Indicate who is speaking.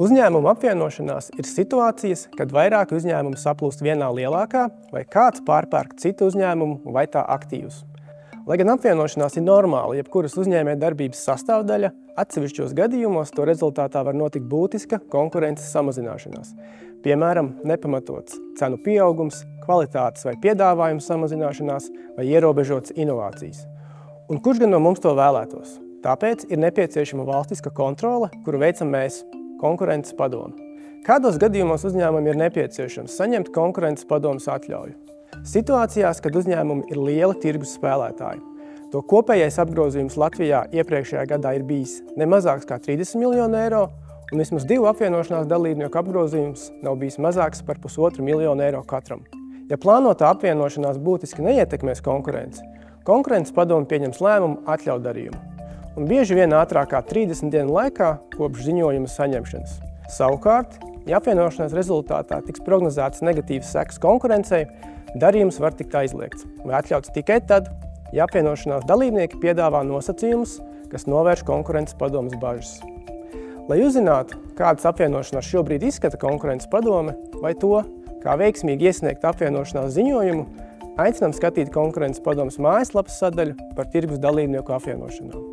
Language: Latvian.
Speaker 1: Uzņēmuma apvienošanās ir situācijas, kad vairāki uzņēmumi saplūst vienā lielākā vai kāds pārpērk citu uzņēmumu vai tā aktīvus. Lai gan apvienošanās ir normāla, jebkuras uzņēmējdarbības sastāvdaļa, atsevišķos gadījumos to rezultātā var notikt būtiska konkurences samazināšanās. Piemēram, nepamatots cenu pieaugums, kvalitātes vai piedāvājuma samazināšanās vai ierobežotas inovācijas. Un kurš gan no mums to vēlētos? Tāpēc ir nepieciešama valstiska kontrole, kuru veicam mēs, konkurences padomi. Kādos gadījumos uzņēmumiem ir nepieciešams saņemt konkurences padomes atļauju? Situācijās, kad uzņēmumi ir lieli tirgus spēlētāji. To kopējais apgrozījums Latvijā iepriekšējā gadā ir bijis ne mazāks kā 30 miljonu eiro, un vismaz 2 apvienošanās dalībnieku apgrozījums nav bijis mazāks par 1,5 miljonu eiro katram. Ja plānotā apvienošanās būtiski neietekmēs konkurenci, konkurences padome pieņems lēmumu atļaut darījumu. Un bieži vien ātrāk kā 30 dienu laikā kopš ziņojuma saņemšanas. Savukārt, ja apvienošanās rezultātā tiks prognozētas negatīvas sekas konkurencei, darījums var tikt aizliegts vai atļauts tikai tad, ja apvienošanās dalībnieki piedāvā nosacījumus, kas novērš konkurences padomes bažas. Lai uzzinātu, kādas apvienošanās šobrīd izskata konkurences padome vai to, kā veiksmīgi iesniegt apvienošanās ziņojumu, aicinām skatīt konkurences padomes mājaslapas sadaļu par tirgus dalībnieku apvienošanām.